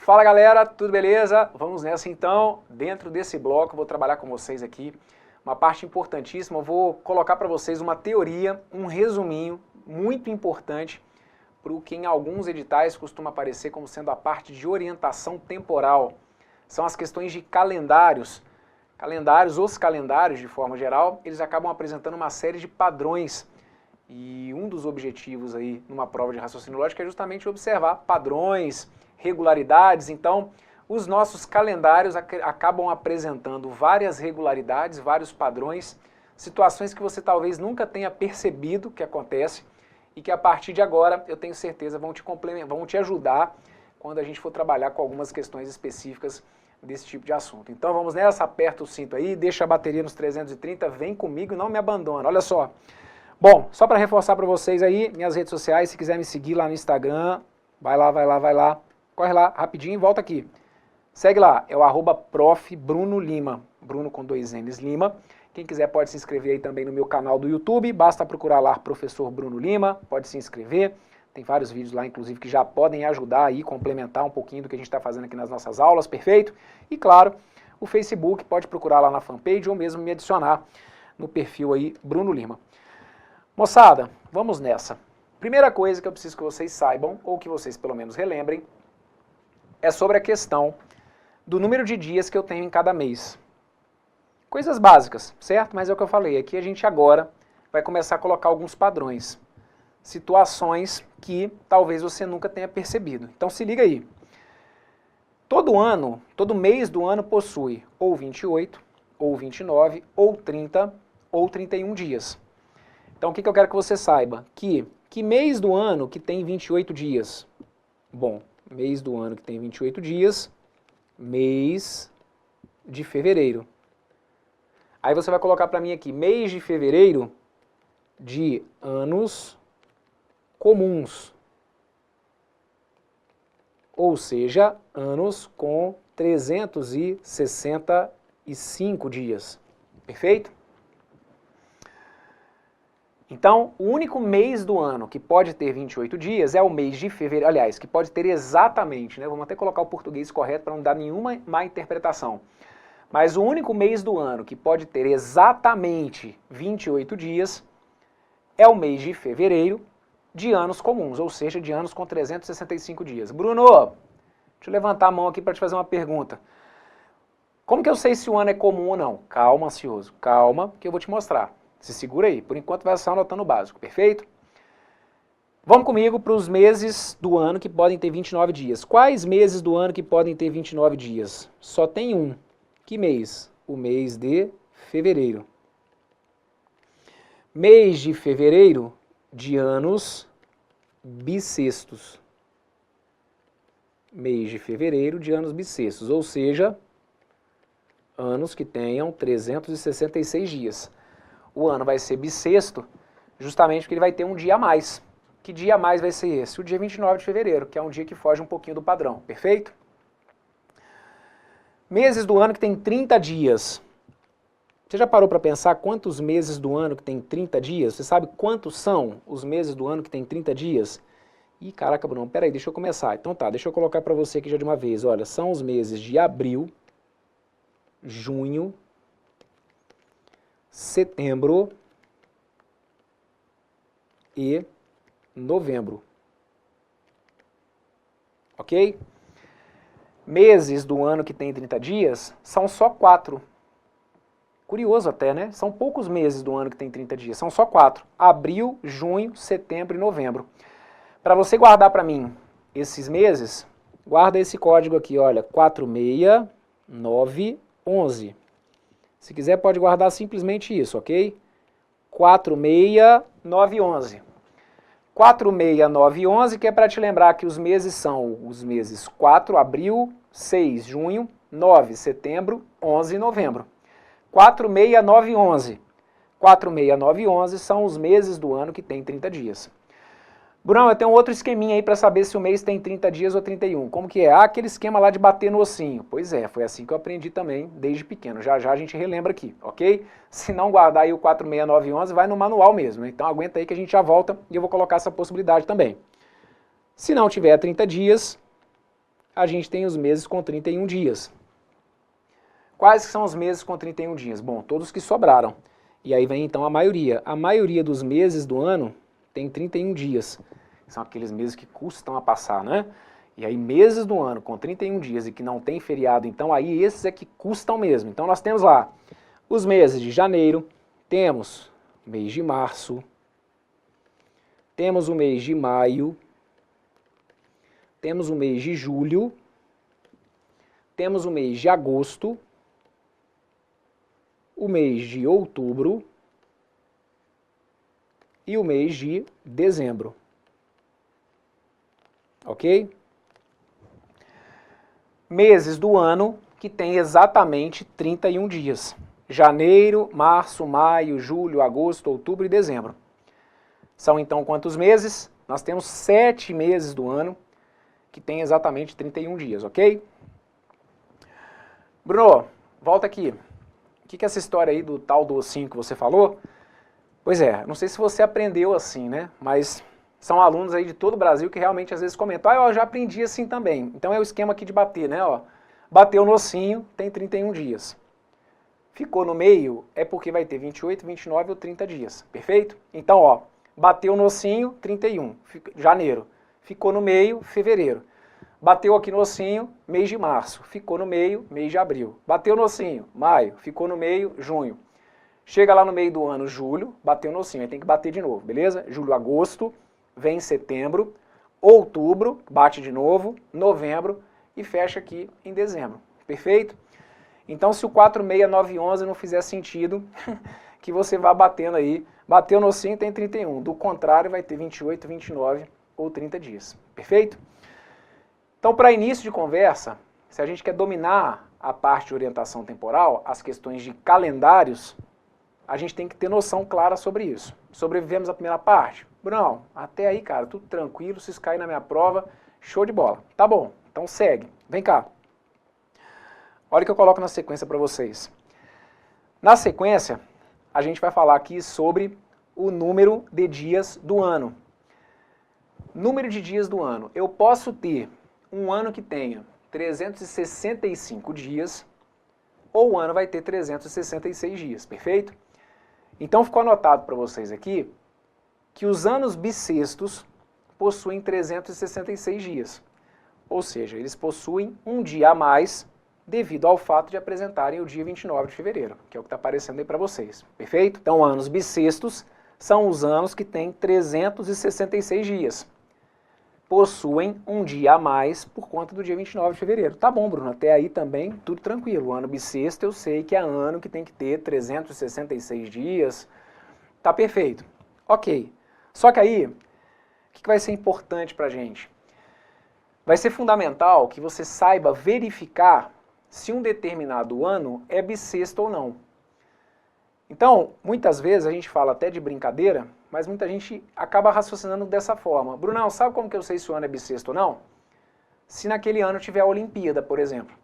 Fala galera, tudo beleza? Vamos nessa então. Dentro desse bloco eu vou trabalhar com vocês aqui uma parte importantíssima. Eu vou colocar para vocês uma teoria, um resuminho muito importante para o que em alguns editais costuma aparecer como sendo a parte de orientação temporal. São as questões de calendários. Os calendários de forma geral, eles acabam apresentando uma série de padrões. E um dos objetivos aí numa prova de raciocínio lógico é justamente observar padrões, regularidades. Então, os nossos calendários acabam apresentando várias regularidades, vários padrões, situações que você talvez nunca tenha percebido que acontece e que a partir de agora eu tenho certeza vão te complementar, vão te ajudar quando a gente for trabalhar com algumas questões específicas desse tipo de assunto. Então vamos nessa, aperta o cinto aí, deixa a bateria nos 330, vem comigo e não me abandona. Olha só. Bom, só para reforçar para vocês aí, minhas redes sociais, se quiser me seguir lá no Instagram, vai lá, corre lá, rapidinho e volta aqui. Segue lá, é o @prof. Bruno Lima, Bruno com 2 N's Lima. Quem quiser pode se inscrever aí também no meu canal do YouTube, basta procurar lá Professor Bruno Lima, pode se inscrever. Tem vários vídeos lá, inclusive, que já podem ajudar aí, complementar um pouquinho do que a gente está fazendo aqui nas nossas aulas, perfeito? E claro, o Facebook, pode procurar lá na fanpage ou mesmo me adicionar no perfil aí, Bruno Lima. Moçada, vamos nessa. Primeira coisa que eu preciso que vocês saibam, ou que vocês pelo menos relembrem, é sobre a questão do número de dias que eu tenho em cada mês. Coisas básicas, certo? Mas é o que eu falei, aqui a gente agora vai começar a colocar alguns padrões. Situações que talvez você nunca tenha percebido. Então se liga aí. Todo ano, todo mês do ano possui ou 28, ou 29, ou 30, ou 31 dias. Então o que eu quero que você saiba? Que mês do ano que tem 28 dias? Bom, mês do ano que tem 28 dias, mês de fevereiro. Aí você vai colocar para mim aqui, mês de fevereiro de anos comuns. Ou seja, anos com 365 dias. Perfeito? Então, o único mês do ano que pode ter 28 dias é o mês de fevereiro, aliás, que pode ter exatamente, né? Vamos até colocar o português correto para não dar nenhuma má interpretação. Mas o único mês do ano que pode ter exatamente 28 dias é o mês de fevereiro de anos comuns, ou seja, de anos com 365 dias. Bruno, deixa eu levantar a mão aqui para te fazer uma pergunta. Como que eu sei se o ano é comum ou não? Calma, ansioso, calma, que eu vou te mostrar. Se segura aí, por enquanto vai só anotando o básico, perfeito? Vamos comigo para os meses do ano que podem ter 29 dias. Quais meses do ano que podem ter 29 dias? Só tem um. Que mês? O mês de fevereiro. Mês de fevereiro de anos bissextos. Mês de fevereiro de anos bissextos, ou seja, anos que tenham 366 dias. O ano vai ser bissexto justamente porque ele vai ter um dia a mais. Que dia a mais vai ser esse? O dia 29 de fevereiro, que é um dia que foge um pouquinho do padrão, perfeito? Meses do ano que tem 30 dias. Você já parou para pensar quantos meses do ano que tem 30 dias? Você sabe quantos são os meses do ano que tem 30 dias? Ih, caraca, Bruno, peraí, deixa eu começar. Então tá, deixa eu colocar para você aqui já de uma vez. Olha, são os meses de abril, junho, setembro e novembro. Ok? Meses do ano que tem 30 dias são só 4. Curioso até, né? São poucos meses do ano que tem 30 dias, são só 4. Abril, junho, setembro e novembro. Para você guardar para mim esses meses, guarda esse código aqui, olha, 46911. Se quiser pode guardar simplesmente isso, ok? 46911. 46911, que é para te lembrar que os meses são os meses 4, abril, 6, junho, 9, setembro, 11, novembro. 46911. 46911 são os meses do ano que tem 30 dias. Bruno, eu tenho outro esqueminha aí para saber se o mês tem 30 dias ou 31. Como que é? Ah, aquele esquema lá de bater no ossinho. Pois é, foi assim que eu aprendi também desde pequeno. Já já a gente relembra aqui, ok? Se não guardar aí o 46911, vai no manual mesmo. Então aguenta aí que a gente já volta e eu vou colocar essa possibilidade também. Se não tiver 30 dias, a gente tem os meses com 31 dias. Quais são os meses com 31 dias? Bom, todos que sobraram. E aí vem então a maioria. A maioria dos meses do ano tem 31 dias. São aqueles meses que custam a passar, né? E aí meses do ano com 31 dias e que não tem feriado, então aí esses é que custam mesmo. Então nós temos lá os meses de janeiro, temos o mês de março, temos o mês de maio, temos o mês de julho, temos o mês de agosto, o mês de outubro e o mês de dezembro. Ok? Meses do ano que tem exatamente 31 dias. Janeiro, março, maio, julho, agosto, outubro e dezembro. São então quantos meses? Nós temos 7 meses do ano que tem exatamente 31 dias, ok? Bruno, volta aqui. O que é essa história aí do tal do ossinho que você falou? Pois é, não sei se você aprendeu assim, né? Mas são alunos aí de todo o Brasil que realmente às vezes comentam, eu já aprendi assim também. Então é o esquema aqui de bater, né? Ó, bateu no ossinho, tem 31 dias. Ficou no meio, é porque vai ter 28, 29 ou 30 dias, perfeito? Então, ó, bateu no ossinho, 31, janeiro. Ficou no meio, fevereiro. Bateu aqui no ossinho, mês de março. Ficou no meio, mês de abril. Bateu no ossinho, maio. Ficou no meio, junho. Chega lá no meio do ano, julho, bateu no ossinho, aí tem que bater de novo, beleza? Julho, agosto, vem setembro, outubro, bate de novo, novembro e fecha aqui em dezembro, perfeito? Então se o 4, 6, 9, 11 não fizer sentido, que você vá batendo aí, bateu no ossinho tem 31, do contrário vai ter 28, 29 ou 30 dias, perfeito? Então para início de conversa, se a gente quer dominar a parte de orientação temporal, as questões de calendários, a gente tem que ter noção clara sobre isso. Sobrevivemos à primeira parte? Bruno, até aí, cara, tudo tranquilo, se cair na minha prova, show de bola. Tá bom, então segue. Vem cá. Olha o que eu coloco na sequência para vocês. Na sequência, a gente vai falar aqui sobre o número de dias do ano. Número de dias do ano. Eu posso ter um ano que tenha 365 dias, ou o ano vai ter 366 dias, perfeito? Então ficou anotado para vocês aqui que os anos bissextos possuem 366 dias. Ou seja, eles possuem um dia a mais devido ao fato de apresentarem o dia 29 de fevereiro, que é o que está aparecendo aí para vocês. Perfeito? Então, anos bissextos são os anos que têm 366 dias. Possuem um dia a mais por conta do dia 29 de fevereiro. Tá bom, Bruno, até aí também tudo tranquilo. O ano bissexto eu sei que é ano que tem que ter 366 dias. Tá perfeito. Ok. Só que aí, o que vai ser importante pra gente? Vai ser fundamental que você saiba verificar se um determinado ano é bissexto ou não. Então, muitas vezes a gente fala até de brincadeira, mas muita gente acaba raciocinando dessa forma. Brunão, sabe como que eu sei se o ano é bissexto ou não? Se naquele ano tiver a Olimpíada, por exemplo.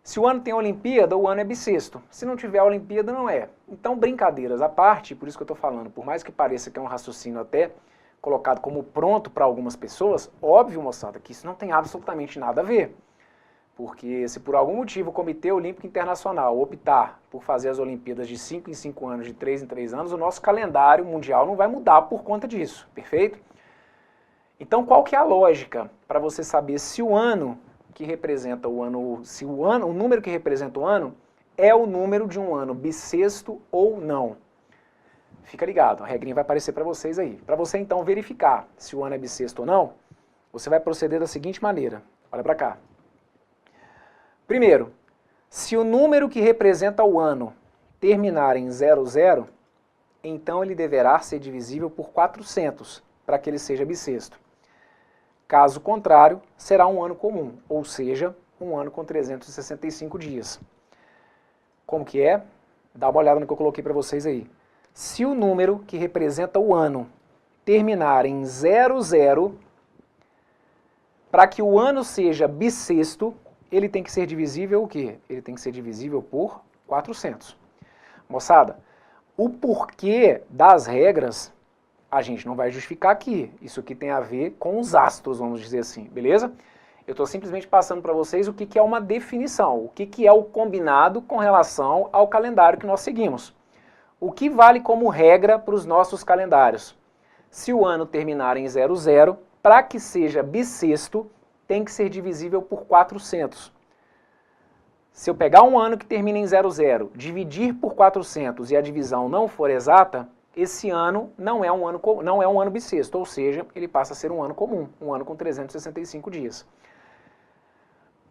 Se o ano tem a Olimpíada, o ano é bissexto. Se não tiver a Olimpíada, não é. Então, brincadeiras à parte, por isso que eu estou falando, por mais que pareça que é um raciocínio até colocado como pronto para algumas pessoas, óbvio, moçada, que isso não tem absolutamente nada a ver. Porque se por algum motivo o Comitê Olímpico Internacional optar por fazer as Olimpíadas de 5 em 5 anos, de 3 em 3 anos, o nosso calendário mundial não vai mudar por conta disso, perfeito? Então qual que é a lógica para você saber se o ano que representa o ano, o número que representa o ano é o número de um ano bissexto ou não? Fica ligado, a regrinha vai aparecer para vocês aí. Para você então verificar se o ano é bissexto ou não, você vai proceder da seguinte maneira, olha para cá. Primeiro, se o número que representa o ano terminar em 00, então ele deverá ser divisível por 400 para que ele seja bissexto. Caso contrário, será um ano comum, ou seja, um ano com 365 dias. Como que é? Dá uma olhada no que eu coloquei para vocês aí. Se o número que representa o ano terminar em 00, para que o ano seja bissexto, ele tem que ser divisível o quê? Ele tem que ser divisível por 400. Moçada, o porquê das regras a gente não vai justificar aqui. Isso aqui tem a ver com os astros, vamos dizer assim, beleza? Eu estou simplesmente passando para vocês o que é uma definição, o que é o combinado com relação ao calendário que nós seguimos. O que vale como regra para os nossos calendários? Se o ano terminar em 00, para que seja bissexto, tem que ser divisível por 400. Se eu pegar um ano que termina em 00, dividir por 400 e a divisão não for exata, esse ano não é um ano bissexto, ou seja, ele passa a ser um ano comum, um ano com 365 dias.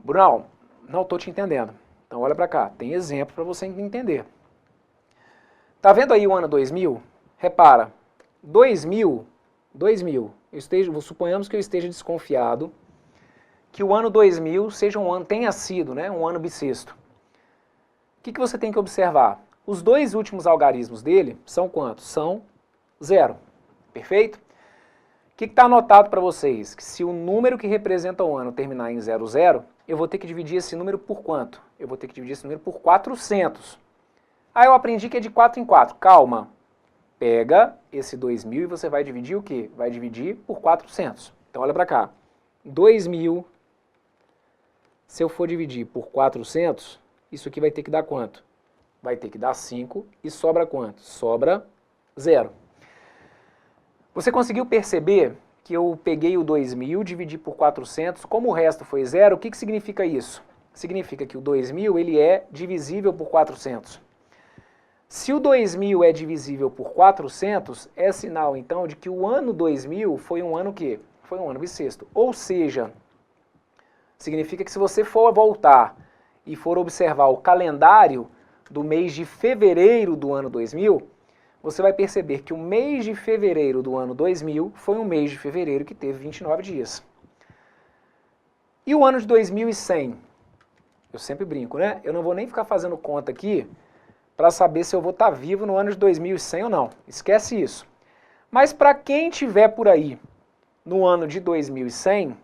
Brunão, não estou te entendendo. Então olha para cá, tem exemplo para você entender. Tá vendo aí o ano 2000? Repara, 2000, suponhamos que eu esteja desconfiado que o ano 2000 tenha sido, né, um ano bissexto. O que você tem que observar? Os dois últimos algarismos dele são quantos? São 0. Perfeito? O que está anotado para vocês? Que se o número que representa o ano terminar em 00, eu vou ter que dividir esse número por quanto? Eu vou ter que dividir esse número por 400. Ah, eu aprendi que é de 4 em 4. Calma. Pega esse 2000 e você vai dividir o quê? Vai dividir por 400. Então olha para cá. 2000, se eu for dividir por 400, isso aqui vai ter que dar quanto? Vai ter que dar 5 e sobra quanto? Sobra 0. Você conseguiu perceber que eu peguei o 2000, dividi por 400, como o resto foi 0, o que significa isso? Significa que o 2000 ele é divisível por 400. Se o 2000 é divisível por 400, é sinal então de que o ano 2000 foi um ano quê? Foi um ano bissexto. Ou seja, significa que se você for voltar e for observar o calendário do mês de fevereiro do ano 2000, você vai perceber que o mês de fevereiro do ano 2000 foi um mês de fevereiro que teve 29 dias. E o ano de 2100? Eu sempre brinco, né? Eu não vou nem ficar fazendo conta aqui para saber se eu vou estar vivo no ano de 2100 ou não. Esquece isso. Mas para quem estiver por aí no ano de 2100,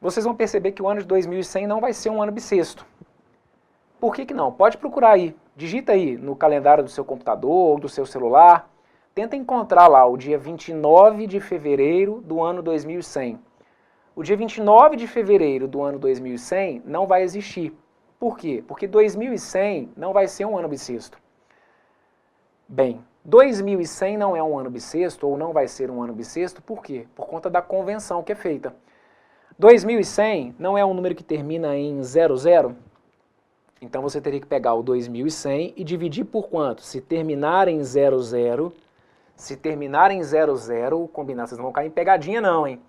vocês vão perceber que o ano de 2100 não vai ser um ano bissexto. Por que não? Pode procurar aí. Digita aí no calendário do seu computador ou do seu celular. Tenta encontrar lá o dia 29 de fevereiro do ano 2100. O dia 29 de fevereiro do ano 2100 não vai existir. Por quê? Porque 2100 não vai ser um ano bissexto. Bem, 2100 não é um ano bissexto ou não vai ser um ano bissexto, por quê? Por conta da convenção que é feita. 2100 não é um número que termina em 00? Então você teria que pegar o 2100 e dividir por quanto? Se terminar em 00, combinar, vocês não vão cair em pegadinha não, hein?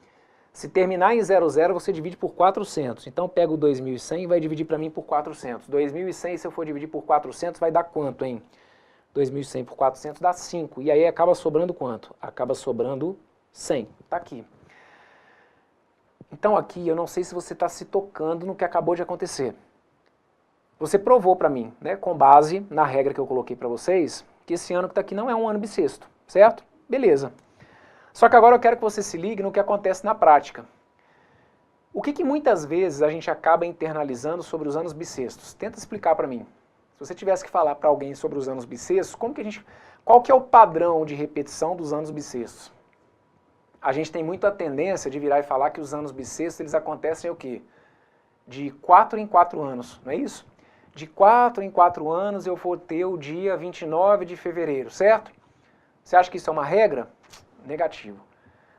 Se terminar em 00, você divide por 400. Então pega o 2100 e vai dividir para mim por 400. 2100, se eu for dividir por 400, vai dar quanto, hein? 2100 por 400 dá 5. E aí acaba sobrando quanto? Acaba sobrando 100. Tá aqui. Então aqui eu não sei se você está se tocando no que acabou de acontecer. Você provou para mim, né, com base na regra que eu coloquei para vocês, que esse ano que está aqui não é um ano bissexto, certo? Beleza. Só que agora eu quero que você se ligue no que acontece na prática. O que muitas vezes a gente acaba internalizando sobre os anos bissextos? Tenta explicar para mim. Se você tivesse que falar para alguém sobre os anos bissextos, qual que é o padrão de repetição dos anos bissextos? A gente tem muito a tendência de virar e falar que os anos bissextos eles acontecem o quê? De 4 em 4 anos, não é isso? De 4 em 4 anos eu vou ter o dia 29 de fevereiro, certo? Você acha que isso é uma regra? Negativo.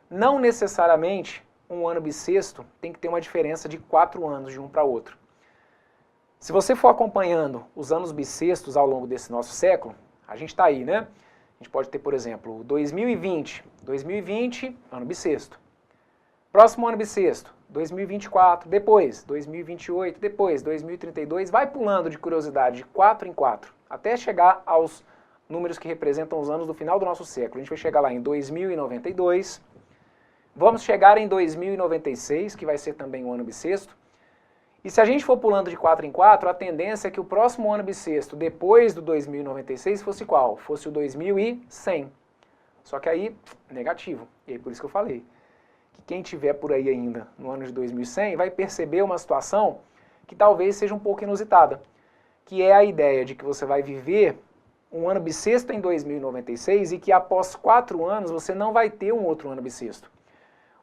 Não necessariamente um ano bissexto tem que ter uma diferença de 4 anos de um para outro. Se você for acompanhando os anos bissextos ao longo desse nosso século, a gente está aí, né? A gente pode ter, por exemplo, 2020, ano bissexto. Próximo ano bissexto, 2024, depois 2028, depois 2032, vai pulando de curiosidade de 4 em 4, até chegar aos números que representam os anos do final do nosso século. A gente vai chegar lá em 2092, vamos chegar em 2096, que vai ser também um ano bissexto. E se a gente for pulando de 4 em 4, a tendência é que o próximo ano bissexto, depois do 2096, fosse qual? Fosse o 2100. Só que aí, negativo. E aí por isso que eu falei. Que quem tiver por aí ainda no ano de 2100 vai perceber uma situação que talvez seja um pouco inusitada. Que é a ideia de que você vai viver um ano bissexto em 2096 e que após 4 anos você não vai ter um outro ano bissexto.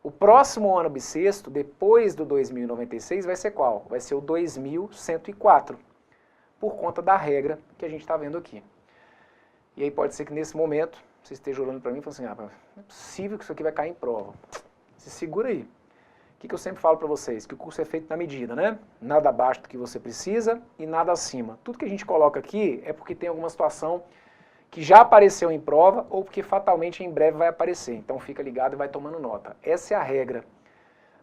O próximo ano bissexto, depois do 2096, vai ser qual? Vai ser o 2104, por conta da regra que a gente está vendo aqui. E aí pode ser que nesse momento você esteja olhando para mim e falando assim, não é possível que isso aqui vai cair em prova. Se segura aí. O que eu sempre falo para vocês? Que o curso é feito na medida, né? Nada abaixo do que você precisa e nada acima. Tudo que a gente coloca aqui é porque tem alguma situação que já apareceu em prova ou porque fatalmente em breve vai aparecer. Então fica ligado e vai tomando nota. Essa é a regra.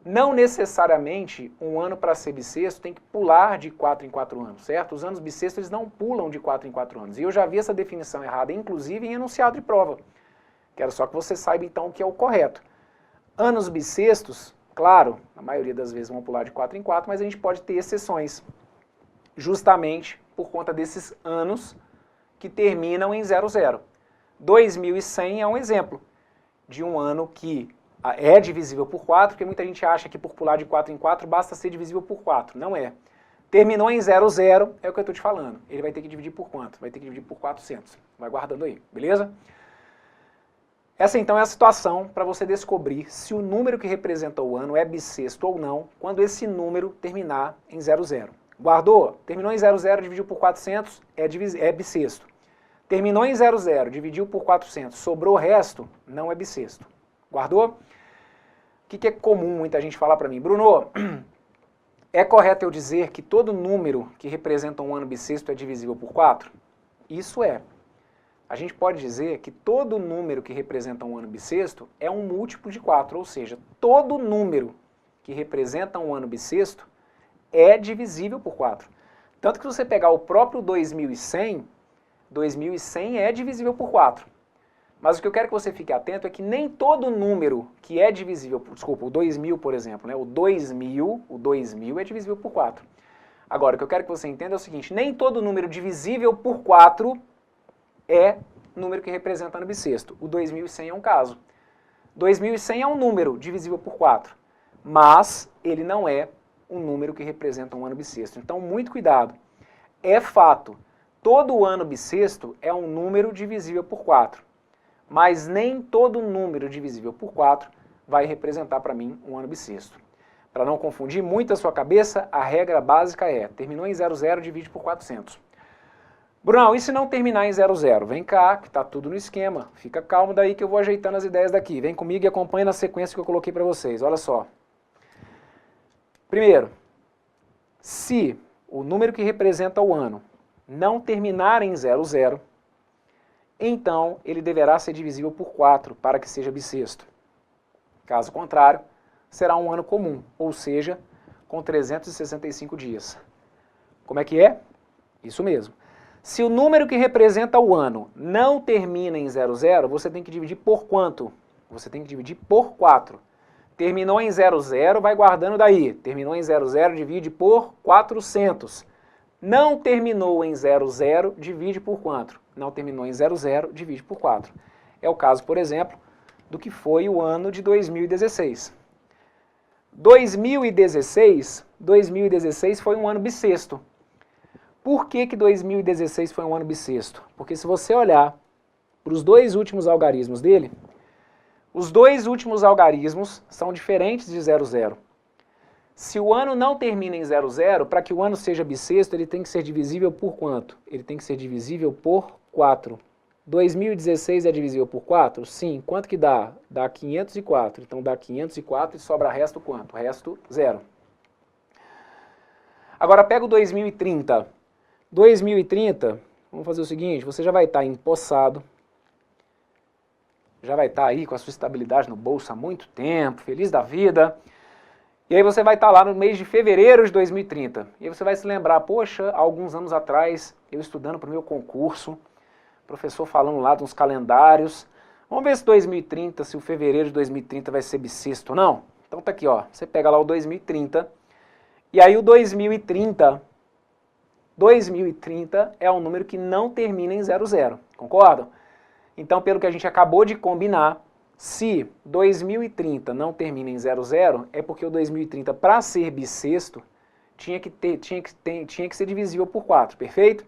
Não necessariamente um ano para ser bissexto tem que pular de 4 em 4 anos, certo? Os anos bissextos eles não pulam de 4 em 4 anos. E eu já vi essa definição errada, inclusive em enunciado de prova. Quero só que você saiba então o que é o correto. Anos bissextos, claro, na maioria das vezes vão pular de 4 em 4, mas a gente pode ter exceções, justamente por conta desses anos que terminam em 00. 2100 é um exemplo de um ano que é divisível por 4, porque muita gente acha que por pular de 4 em 4 basta ser divisível por 4. Não é. Terminou em 00, é o que eu estou te falando. Ele vai ter que dividir por quanto? Vai ter que dividir por 400. Vai guardando aí, beleza? Essa então é a situação para você descobrir se o número que representa o ano é bissexto ou não, quando esse número terminar em 00. Guardou? Terminou em 00, dividiu por 400, é bissexto. Terminou em 00, dividiu por 400, sobrou o resto, não é bissexto. Guardou? O que é comum muita gente falar para mim? Bruno, é correto eu dizer que todo número que representa um ano bissexto é divisível por 4? Isso é. A gente pode dizer que todo número que representa um ano bissexto é um múltiplo de 4, ou seja, todo número que representa um ano bissexto é divisível por 4. Tanto que se você pegar o próprio 2100, 2100 é divisível por 4. Mas o que eu quero que você fique atento é que nem todo número que é divisível, desculpa, o 2000, por exemplo, né? O 2000 é divisível por 4. Agora, o que eu quero que você entenda é o seguinte, nem todo número divisível por 4 é número que representa ano bissexto. O 2100 é um caso. 2100 é um número divisível por 4, mas ele não é um número que representa um ano bissexto. Então, muito cuidado. É fato, todo ano bissexto é um número divisível por 4. Mas nem todo número divisível por 4 vai representar para mim um ano bissexto. Para não confundir muito a sua cabeça, a regra básica é, terminou em 00, divide por 400. Brunão, e se não terminar em 00? Vem cá, que está tudo no esquema. Fica calmo daí que eu vou ajeitando as ideias daqui. Vem comigo e acompanha na sequência que eu coloquei para vocês. Olha só. Primeiro, se o número que representa o ano não terminar em 00, então ele deverá ser divisível por 4 para que seja bissexto. Caso contrário, será um ano comum, ou seja, com 365 dias. Como é que é? Isso mesmo. Se o número que representa o ano não termina em 00, você tem que dividir por quanto? Você tem que dividir por 4. Terminou em 00, vai guardando daí. Terminou em 00, divide por 400. Não terminou em 00, divide por quanto? Não terminou em 00, divide por 4. É o caso, por exemplo, do que foi o ano de 2016. 2016 foi um ano bissexto. Por que 2016 foi um ano bissexto? Porque se você olhar para os dois últimos algarismos dele, os dois últimos algarismos são diferentes de 00. Se o ano não termina em 00, para que o ano seja bissexto, ele tem que ser divisível por quanto? Ele tem que ser divisível por 4. 2016 é divisível por 4? Sim. Quanto que dá? Dá 504. Então dá 504 e sobra resto quanto? Resto 0. Agora pega o 2030. 2030, vamos fazer o seguinte, você já vai estar empossado, já vai estar aí com a sua estabilidade no bolso há muito tempo, feliz da vida, e aí você vai estar lá no mês de fevereiro de 2030, e aí você vai se lembrar, poxa, há alguns anos atrás, eu estudando para o meu concurso, professor falando lá de uns calendários, vamos ver se 2030, se o fevereiro de 2030 vai ser bissexto ou não? Então tá aqui, ó, você pega lá o 2030, e aí o 2030 é um número que não termina em 00, concordam? Então, pelo que a gente acabou de combinar, se 2030 não termina em 00, é porque o 2030, para ser bissexto, tinha que ser divisível por 4, perfeito?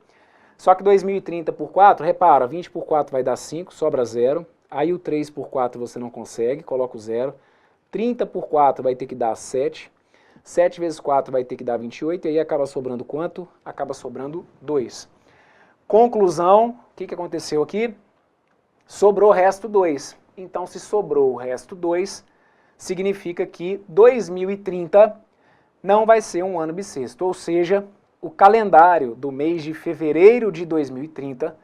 Só que 2030 por 4, repara, 20 por 4 vai dar 5, sobra 0, aí o 3 por 4 você não consegue, coloca o 0, 30 por 4 vai ter que dar 7. 7 vezes 4 vai ter que dar 28, e aí acaba sobrando quanto? Acaba sobrando 2. Conclusão, o que aconteceu aqui? Sobrou o resto 2. Então, se sobrou o resto 2, significa que 2030 não vai ser um ano bissexto, ou seja, o calendário do mês de fevereiro de 2030,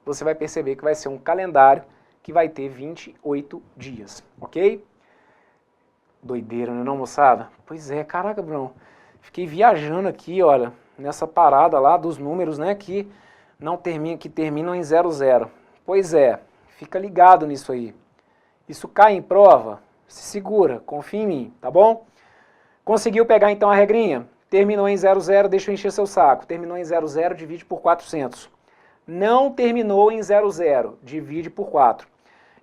você vai perceber que vai ser um calendário que vai ter 28 dias, ok? Doideira, não é não, moçada? Pois é, caraca, Bruno, fiquei viajando aqui, olha, nessa parada lá dos números, né, que terminam em 00. Pois é, fica ligado nisso aí. Isso cai em prova? Se segura, confia em mim, tá bom? Conseguiu pegar então a regrinha? Terminou em 00, deixa eu encher seu saco. Terminou em 00, divide por 400. Não terminou em 00, divide por 4.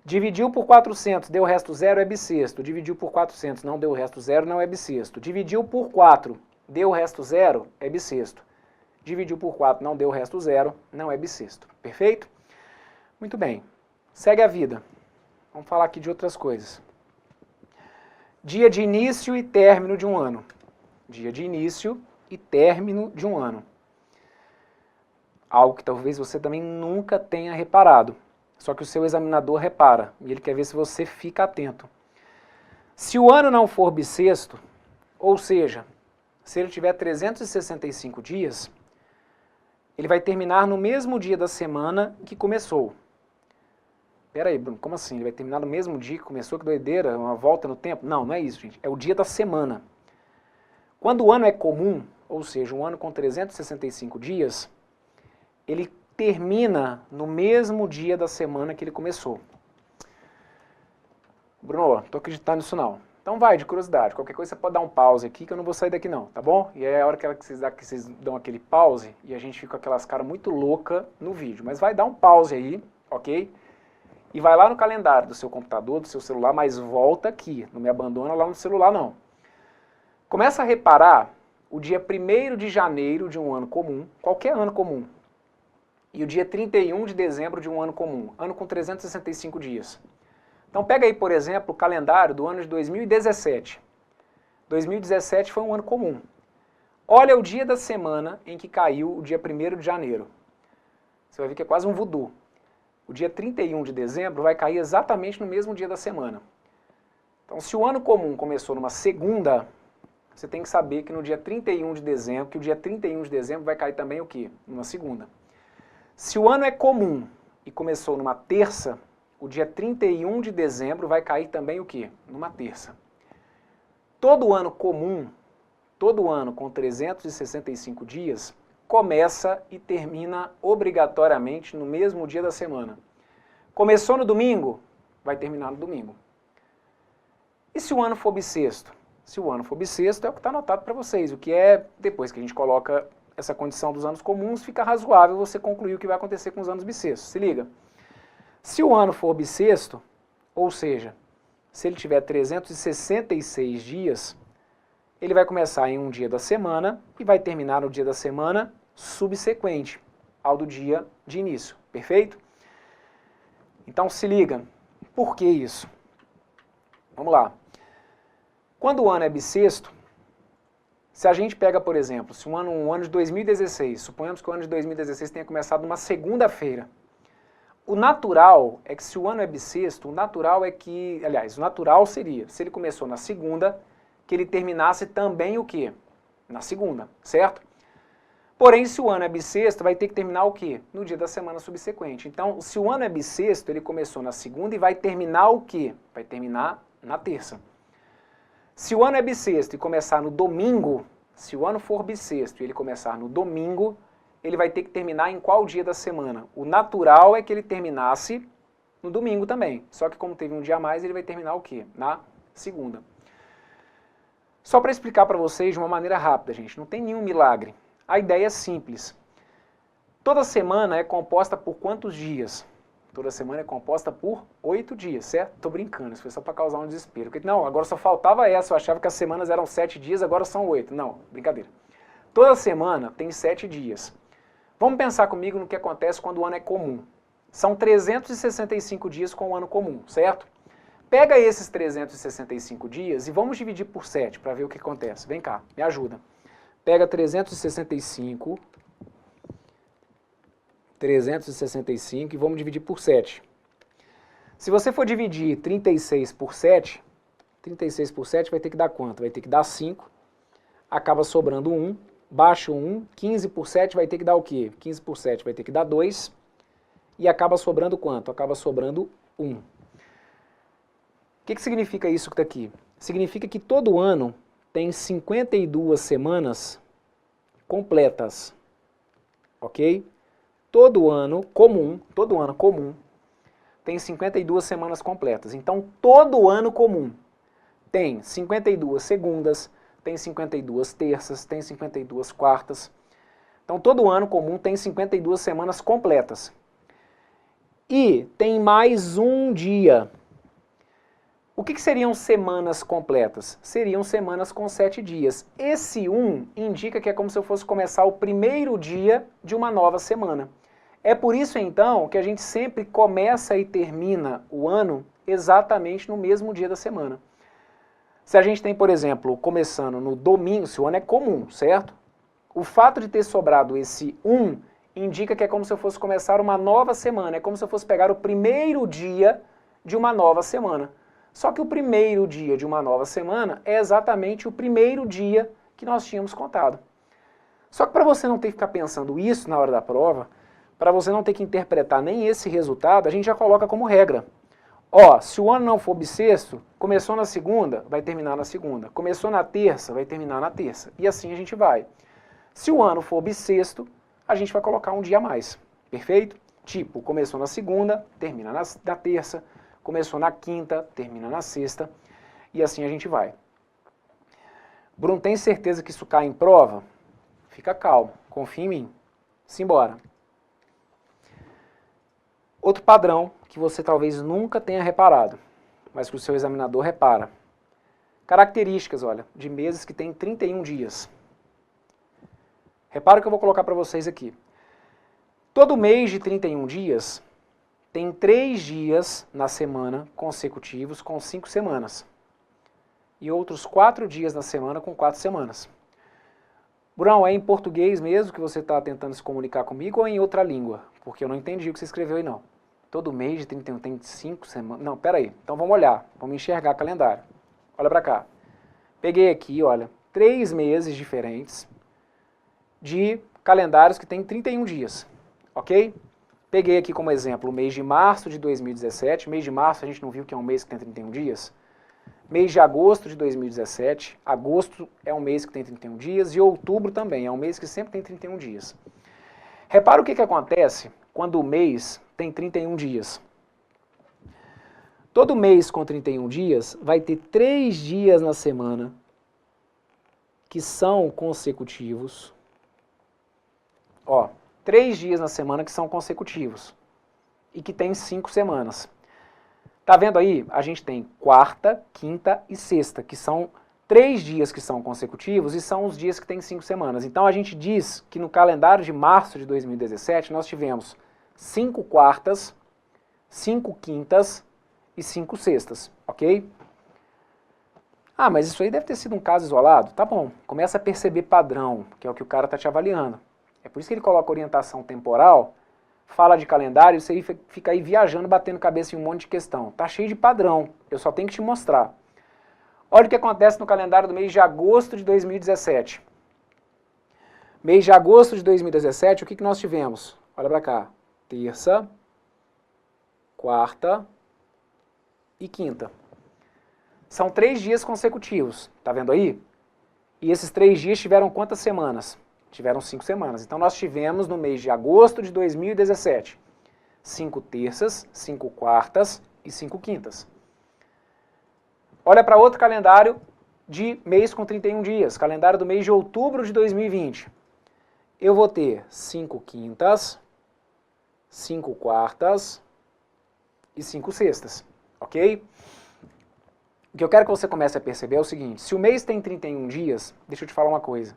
Dividiu por 400, deu o resto 0, é bissexto. Dividiu por 400, não deu o resto 0, não é bissexto. Dividiu por 4, deu o resto 0, é bissexto. Dividiu por 4, não deu o resto 0, não é bissexto. Perfeito? Muito bem. Segue a vida. Vamos falar aqui de outras coisas. Dia de início e término de um ano. Dia de início e término de um ano. Algo que talvez você também nunca tenha reparado. Só que o seu examinador repara, e ele quer ver se você fica atento. Se o ano não for bissexto, ou seja, se ele tiver 365 dias, ele vai terminar no mesmo dia da semana que começou. Pera aí, Bruno, como assim? Ele vai terminar no mesmo dia que começou? Que doideira, uma volta no tempo? Não, não é isso, gente. É o dia da semana. Quando o ano é comum, ou seja, um ano com 365 dias, ele termina no mesmo dia da semana que ele começou. Bruno, não tô acreditando nisso não. Então vai, de curiosidade. Qualquer coisa você pode dar um pause aqui, que eu não vou sair daqui não, tá bom? E aí é a hora que vocês dão aquele pause e a gente fica com aquelas caras muito loucas no vídeo. Mas vai dar um pause aí, ok? E vai lá no calendário do seu computador, do seu celular, mas volta aqui. Não me abandona lá no celular não. Começa a reparar o dia 1º de janeiro de um ano comum, qualquer ano comum, e o dia 31 de dezembro de um ano comum, ano com 365 dias. Então pega aí, por exemplo, o calendário do ano de 2017. 2017 foi um ano comum. Olha o dia da semana em que caiu o dia 1º de janeiro. Você vai ver que é quase um voodoo. O dia 31 de dezembro vai cair exatamente no mesmo dia da semana. Então se o ano comum começou numa segunda, você tem que saber que no dia 31 de dezembro, vai cair também o quê? Numa segunda. Se o ano é comum e começou numa terça, o dia 31 de dezembro vai cair também o quê? Numa terça. Todo ano comum, todo ano com 365 dias, começa e termina obrigatoriamente no mesmo dia da semana. Começou no domingo, vai terminar no domingo. E se o ano for bissexto? Se o ano for bissexto, é o que está anotado para vocês, o que é, depois que a gente coloca essa condição dos anos comuns, fica razoável você concluir o que vai acontecer com os anos bissextos. Se liga. Se o ano for bissexto, ou seja, se ele tiver 366 dias, ele vai começar em um dia da semana e vai terminar no dia da semana subsequente ao do dia de início. Perfeito? Então se liga. Por que isso? Vamos lá. Quando o ano é bissexto, se a gente pega, por exemplo, se um ano de 2016, suponhamos que o ano de 2016 tenha começado numa segunda-feira. O natural é que se o ano é bissexto, o natural é que, aliás, o natural seria, se ele começou na segunda, que ele terminasse também o quê? Na segunda, certo? Porém, se o ano é bissexto, vai ter que terminar o quê? No dia da semana subsequente. Então, se o ano é bissexto, ele começou na segunda e vai terminar o quê? Vai terminar na terça. Se o ano é bissexto e começar no domingo, se o ano for bissexto e ele começar no domingo, ele vai ter que terminar em qual dia da semana? O natural é que ele terminasse no domingo também. Só que como teve um dia a mais, ele vai terminar o quê? Na segunda. Só para explicar para vocês de uma maneira rápida, gente, não tem nenhum milagre. A ideia é simples. Toda semana é composta por quantos dias? Toda semana é composta por 8 dias, certo? Tô brincando, isso foi só para causar um desespero. Porque, não, agora só faltava essa, eu achava que as semanas eram 7 dias, agora são 8. Não, brincadeira. Toda semana tem 7 dias. Vamos pensar comigo no que acontece quando o ano é comum. São 365 dias com o ano comum, certo? Pega esses 365 dias e vamos dividir por 7 para ver o que acontece. Vem cá, me ajuda. Pega 365 e vamos dividir por 7. Se você for dividir 36 por 7, 36 por 7 vai ter que dar quanto? Vai ter que dar 5, acaba sobrando 1, baixa 1, 15 por 7 vai ter que dar o quê? 15 por 7 vai ter que dar 2, e acaba sobrando quanto? Acaba sobrando 1. O que significa isso que está aqui? Significa que todo ano tem 52 semanas completas, ok? Todo ano comum tem 52 semanas completas. Então, todo ano comum tem 52 segundas, tem 52 terças, tem 52 quartas. Então, todo ano comum tem 52 semanas completas. E tem mais um dia. O que seriam semanas completas? Seriam semanas com 7 dias. Esse 1 indica que é como se eu fosse começar o primeiro dia de uma nova semana. É por isso, então, que a gente sempre começa e termina o ano exatamente no mesmo dia da semana. Se a gente tem, por exemplo, começando no domingo, se o ano é comum, certo? O fato de ter sobrado esse 1 indica que é como se eu fosse começar uma nova semana, é como se eu fosse pegar o primeiro dia de uma nova semana. Só que o primeiro dia de uma nova semana é exatamente o primeiro dia que nós tínhamos contado. Só que para você não ter que ficar pensando isso na hora da prova, para você não ter que interpretar nem esse resultado, a gente já coloca como regra. Ó, se o ano não for bissexto, começou na segunda, vai terminar na segunda. Começou na terça, vai terminar na terça. E assim a gente vai. Se o ano for bissexto, a gente vai colocar um dia a mais. Perfeito? Tipo, começou na segunda, termina na terça. Começou na quinta, termina na sexta. E assim a gente vai. Bruno, tem certeza que isso cai em prova? Fica calmo, confia em mim. Simbora. Outro padrão que você talvez nunca tenha reparado, mas que o seu examinador repara. Características, olha, de meses que tem 31 dias. Repara o que eu vou colocar para vocês aqui. Todo mês de 31 dias tem 3 dias na semana consecutivos com 5 semanas. E outros 4 dias na semana com 4 semanas. Brão, é em português mesmo que você está tentando se comunicar comigo ou em outra língua? Porque eu não entendi o que você escreveu aí não. Todo mês de 31 tem 5 semanas. Não, peraí. Então vamos olhar. Vamos enxergar calendário. Olha para cá. Peguei aqui, olha, 3 meses diferentes de calendários que tem 31 dias. Ok? Peguei aqui como exemplo o mês de março de 2017. Mês de março a gente não viu que é um mês que tem 31 dias? Mês de agosto de 2017, agosto é um mês que tem 31 dias, e outubro também, é um mês que sempre tem 31 dias. Repara o que acontece quando o mês tem 31 dias. Todo mês com 31 dias vai ter 3 dias na semana que são consecutivos. Ó, 3 dias na semana que são consecutivos e que tem 5 semanas. Tá vendo aí? A gente tem quarta, quinta e sexta, que são 3 dias que são consecutivos e são os dias que tem 5 semanas. Então a gente diz que no calendário de março de 2017 nós tivemos 5 quartas, 5 quintas e 5 sextas, ok? Ah, mas isso aí deve ter sido um caso isolado? Tá bom, começa a perceber padrão, que é o que o cara está te avaliando. É por isso que ele coloca orientação temporal, fala de calendário, e você fica aí viajando, batendo cabeça em um monte de questão. Tá cheio de padrão, eu só tenho que te mostrar. Olha o que acontece no calendário do mês de agosto de 2017. Mês de agosto de 2017, o que nós tivemos? Olha pra cá. Terça, quarta e quinta. São 3 dias consecutivos, tá vendo aí? E esses 3 dias tiveram quantas semanas? Tiveram 5 semanas. Então nós tivemos no mês de agosto de 2017 5 terças, 5 quartas e 5 quintas. Olha para outro calendário de mês com 31 dias, calendário do mês de outubro de 2020. Eu vou ter 5 quintas, 5 quartas e 5 sextas, ok? O que eu quero que você comece a perceber é o seguinte, se o mês tem 31 dias, deixa eu te falar uma coisa.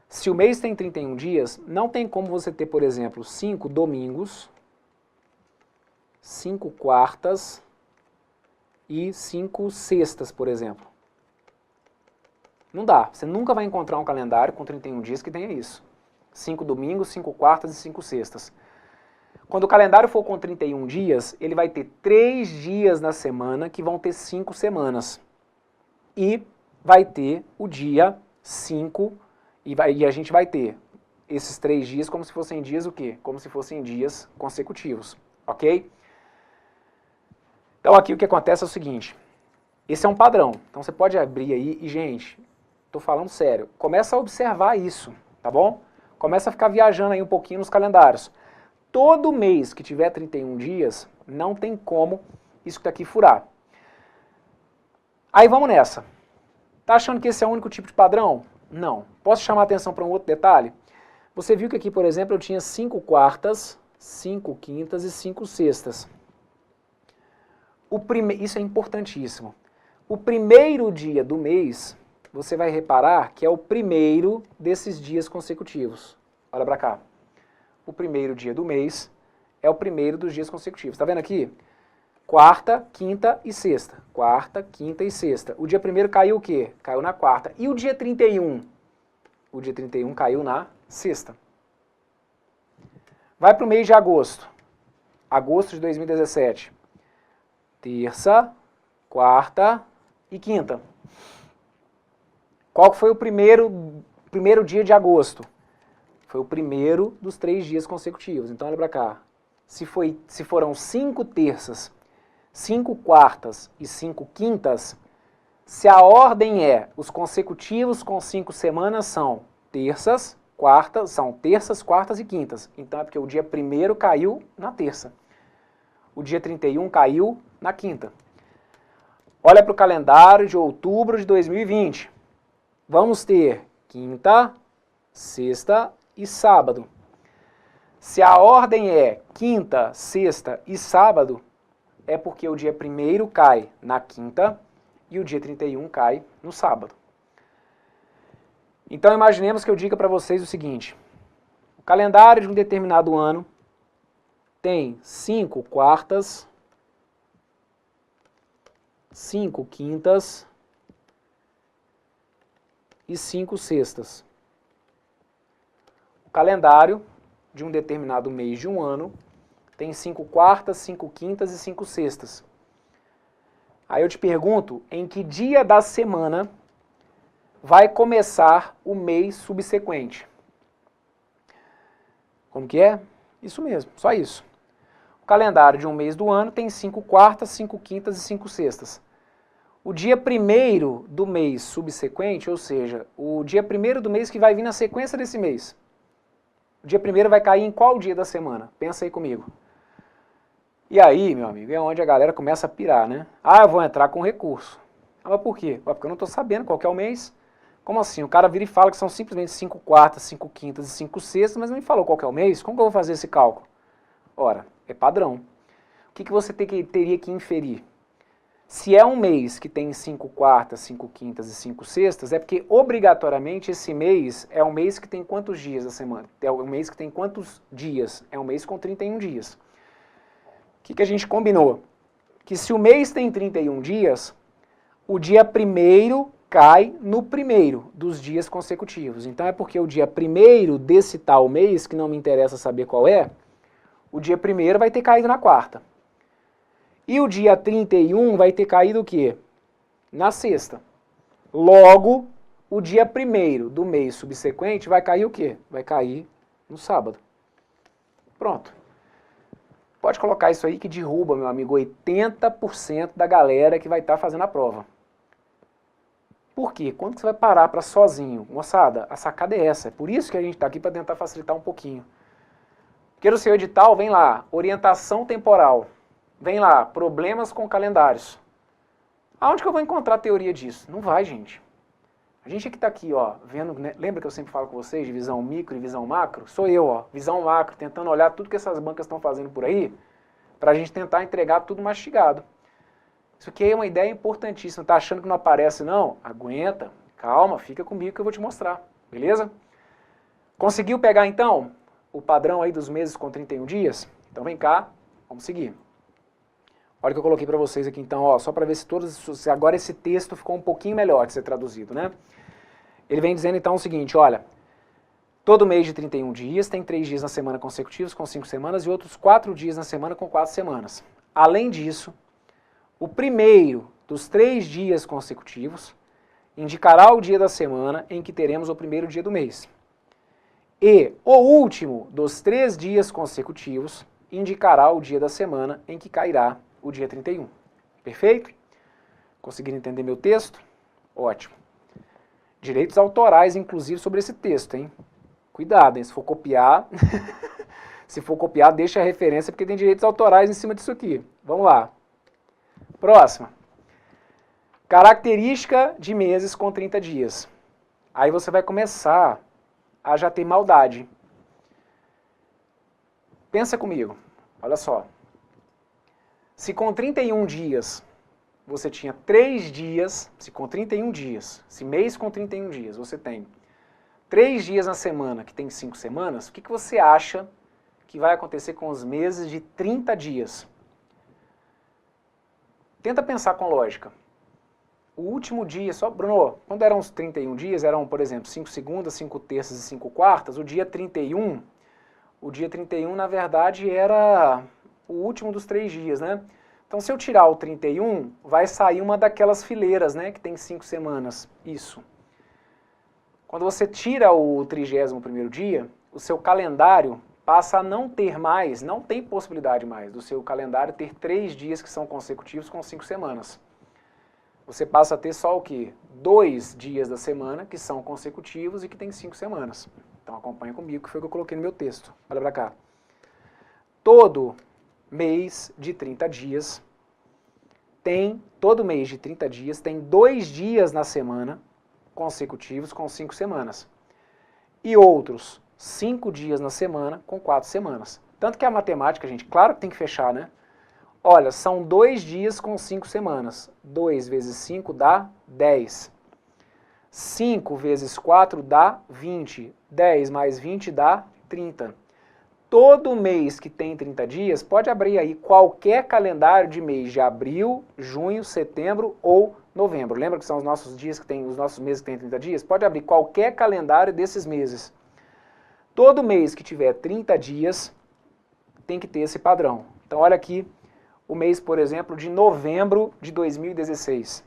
Se o mês tem 31 dias, não tem como você ter, por exemplo, 5 domingos, 5 quartas e 5 sextas, por exemplo. Não dá. Você nunca vai encontrar um calendário com 31 dias que tenha isso. 5 domingos, 5 quartas e 5 sextas. Quando o calendário for com 31 dias, ele vai ter 3 dias na semana que vão ter 5 semanas. E vai ter o dia 5, e a gente vai ter esses 3 dias como se fossem dias o quê? Como se fossem dias consecutivos, ok? Então aqui o que acontece é o seguinte, esse é um padrão, então você pode abrir aí e, gente, tô falando sério, começa a observar isso, tá bom? Começa a ficar viajando aí um pouquinho nos calendários. Todo mês que tiver 31 dias, não tem como isso que tá aqui furar. Aí vamos nessa. Tá achando que esse é o único tipo de padrão? Não. Posso chamar a atenção para um outro detalhe? Você viu que aqui, por exemplo, eu tinha 5 quartas, 5 quintas e 5 sextas. Isso é importantíssimo. O primeiro dia do mês, você vai reparar que é o primeiro desses dias consecutivos. Olha para cá. O primeiro dia do mês é o primeiro dos dias consecutivos. Tá vendo aqui? Quarta, quinta e sexta. Quarta, quinta e sexta. O dia primeiro caiu o quê? Caiu na quarta. E o dia 31? O dia 31 caiu na sexta. Vai para o mês de agosto. Agosto de 2017. Terça, quarta e quinta. Qual foi o primeiro dia de agosto? Foi o primeiro dos 3 dias consecutivos. Então olha para cá. Se foram 5 terças, 5 quartas e 5 quintas, se a ordem é os consecutivos com 5 semanas são terças, quartas e quintas. Então é porque o dia 1º caiu na terça. O dia 31 caiu na quinta. Olha para o calendário de outubro de 2020. Vamos ter quinta, sexta e sábado. Se a ordem é quinta, sexta e sábado, é porque o dia 1º cai na quinta e o dia 31 cai no sábado. Então imaginemos que eu diga para vocês o seguinte, o calendário de um determinado ano tem 5 quartas, 5 quintas e 5 sextas. O calendário de um determinado mês de um ano tem 5 quartas, 5 quintas e 5 sextas. Aí eu te pergunto, em que dia da semana vai começar o mês subsequente? Como que é? Isso mesmo, só isso. O calendário de um mês do ano tem 5 quartas, 5 quintas e 5 sextas. O dia 1º do mês subsequente, ou seja, o dia 1º do mês que vai vir na sequência desse mês. O dia 1º vai cair em qual dia da semana? Pensa aí comigo. E aí, meu amigo, é onde a galera começa a pirar, né? Ah, eu vou entrar com recurso. Ah, mas por quê? Porque eu não estou sabendo qual que é o mês. Como assim? O cara vira e fala que são simplesmente 5 quartas, 5 quintas e 5 sextas, mas não me falou qual que é o mês? Como que eu vou fazer esse cálculo? Ora, é padrão. O que você teria que inferir? Se é um mês que tem 5 quartas, 5 quintas e 5 sextas, é porque obrigatoriamente esse mês é um mês que tem quantos dias da semana? É um mês que tem quantos dias? É um mês com 31 dias. O que a gente combinou? Que se o mês tem 31 dias, o dia 1º cai no 1º dos dias consecutivos. Então é porque o dia 1º desse tal mês, que não me interessa saber qual é, o dia 1º vai ter caído na quarta. E o dia 31 vai ter caído o quê? Na sexta. Logo, o dia 1º do mês subsequente vai cair o quê? Vai cair no sábado. Pronto. Pode colocar isso aí que derruba, meu amigo, 80% da galera que vai estar fazendo a prova. Por quê? Quando você vai parar para sozinho? Moçada, a sacada é essa. É por isso que a gente está aqui para tentar facilitar um pouquinho. Porque no seu edital vem lá, orientação temporal. Vem lá, problemas com calendários. Aonde que eu vou encontrar a teoria disso? Não vai, gente. A gente que está aqui, ó, vendo, né? Lembra que eu sempre falo com vocês de visão micro e visão macro? Sou eu, ó, visão macro, tentando olhar tudo que essas bancas estão fazendo por aí, para a gente tentar entregar tudo mastigado. Isso aqui é uma ideia importantíssima. Tá achando que não aparece, não? Aguenta, calma, fica comigo que eu vou te mostrar, beleza? Conseguiu pegar, então, o padrão aí dos meses com 31 dias? Então vem cá, vamos seguir. Olha o que eu coloquei para vocês aqui então, ó, só para ver se agora esse texto ficou um pouquinho melhor de ser traduzido, né? Ele vem dizendo então o seguinte, olha, todo mês de 31 dias tem 3 dias na semana consecutivos com 5 semanas e outros 4 dias na semana com 4 semanas. Além disso, o primeiro dos 3 dias consecutivos indicará o dia da semana em que teremos o primeiro dia do mês. E o último dos 3 dias consecutivos indicará o dia da semana em que cairá o dia 31. Perfeito? Conseguiram entender meu texto? Ótimo. Direitos autorais, inclusive, sobre esse texto, hein? Cuidado, hein? Se for copiar, deixa a referência, porque tem direitos autorais em cima disso aqui. Vamos lá. Próxima. Característica de meses com 30 dias. Aí você vai começar a já ter maldade. Pensa comigo. Olha só. Se com 31 dias você tinha 3 dias, se com 31 dias, se mês com 31 dias você tem 3 dias na semana que tem 5 semanas, o que você acha que vai acontecer com os meses de 30 dias? Tenta pensar com lógica. O último dia, Bruno, quando eram os 31 dias, eram, por exemplo, 5 segundas, 5 terças e 5 quartas, o dia 31, na verdade, era o último dos 3 dias, né? Então, se eu tirar o 31, vai sair uma daquelas fileiras, né, que tem 5 semanas. Isso. Quando você tira o 31º dia, o seu calendário passa a não ter mais, não tem possibilidade mais do seu calendário ter 3 dias que são consecutivos com 5 semanas. Você passa a ter só o quê? 2 dias da semana que são consecutivos e que tem 5 semanas. Então acompanha comigo, que foi o que eu coloquei no meu texto. Olha pra cá. Todo mês de 30 dias tem 2 dias na semana consecutivos com 5 semanas. E outros 5 dias na semana com 4 semanas. Tanto que a matemática, gente, claro que tem que fechar, né? Olha, são 2 dias com 5 semanas. 2 vezes 5 dá 10. 5 vezes 4 dá 20. 10 mais 20 dá 30. Todo mês que tem 30 dias, pode abrir aí qualquer calendário de mês de abril, junho, setembro ou novembro. Lembra que são os nossos meses que tem 30 dias? Pode abrir qualquer calendário desses meses. Todo mês que tiver 30 dias tem que ter esse padrão. Então olha aqui o mês, por exemplo, de novembro de 2016.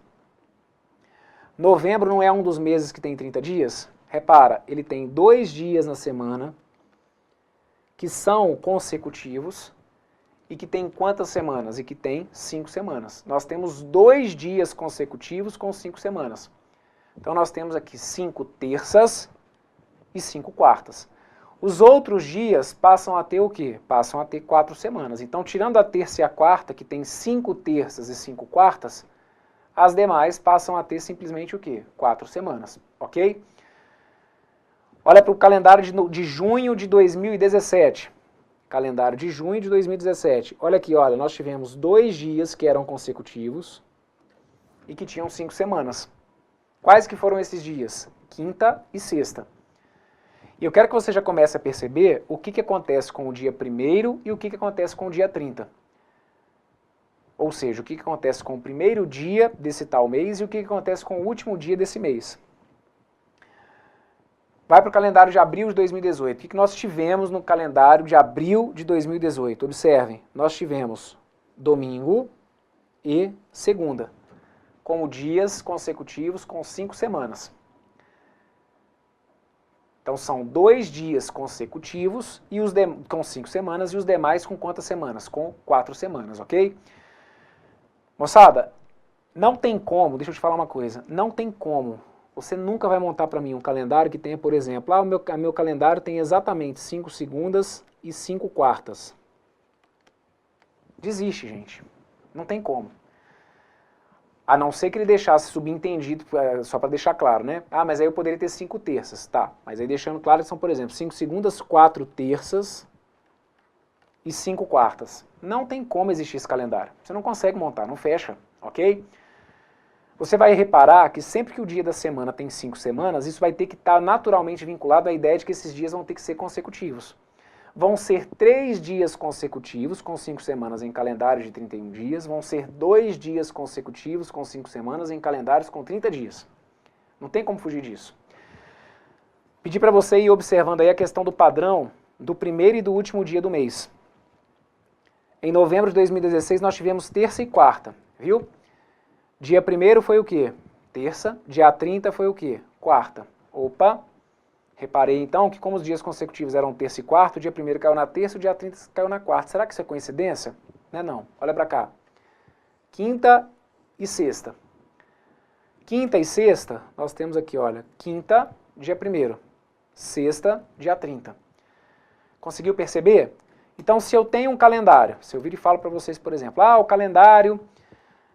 Novembro não é um dos meses que tem 30 dias? Repara, ele tem 2 dias na semana que são consecutivos e que tem quantas semanas? E que tem 5 semanas. Nós temos 2 dias consecutivos com 5 semanas. Então nós temos aqui 5 terças e 5 quartas. Os outros dias passam a ter o quê? Passam a ter 4 semanas. Então, tirando a terça e a quarta, que tem 5 terças e 5 quartas, as demais passam a ter simplesmente o quê? 4 semanas, ok? Olha para o calendário de junho de 2017. Calendário de junho de 2017. Olha aqui, olha, nós tivemos 2 dias que eram consecutivos e que tinham 5 semanas. Quais que foram esses dias? Quinta e sexta. E eu quero que você já comece a perceber o que acontece com o dia 1º e o que acontece com o dia 30. Ou seja, o que acontece com o primeiro dia desse tal mês e o que acontece com o último dia desse mês. Vai para o calendário de abril de 2018. O que nós tivemos no calendário de abril de 2018? Observem, nós tivemos domingo e segunda, como dias consecutivos com 5 semanas. Então são 2 dias consecutivos e com 5 semanas e os demais com quantas semanas? Com 4 semanas, ok? Moçada, não tem como, deixa eu te falar uma coisa, não tem como, você nunca vai montar para mim um calendário que tenha, por exemplo, o meu calendário tem exatamente 5 segundas e 5 quartas. Desiste, gente, não tem como. A não ser que ele deixasse subentendido, só para deixar claro, né? Ah, mas aí eu poderia ter 5 terças, tá. Mas aí deixando claro que são, por exemplo, 5 segundas, 4 terças e 5 quartas. Não tem como existir esse calendário. Você não consegue montar, não fecha, ok? Você vai reparar que sempre que o dia da semana tem 5 semanas, isso vai ter que estar naturalmente vinculado à ideia de que esses dias vão ter que ser consecutivos. Vão ser 3 dias consecutivos, com 5 semanas em calendários de 31 dias. Vão ser 2 dias consecutivos, com 5 semanas em calendários com 30 dias. Não tem como fugir disso. Pedi para você ir observando aí a questão do padrão do primeiro e do último dia do mês. Em novembro de 2016 nós tivemos terça e quarta, viu? Dia 1º foi o quê? Terça. Dia 30 foi o quê? Quarta. Opa! Reparei então que como os dias consecutivos eram terça e quarta, o dia 1º caiu na terça, o dia 30 caiu na quarta. Será que isso é coincidência? Não é não. Olha para cá. Quinta e sexta. Quinta e sexta, nós temos aqui, olha, quinta, dia 1º, sexta, dia 30. Conseguiu perceber? Então, se eu tenho um calendário, se eu vir e falo para vocês, por exemplo, o calendário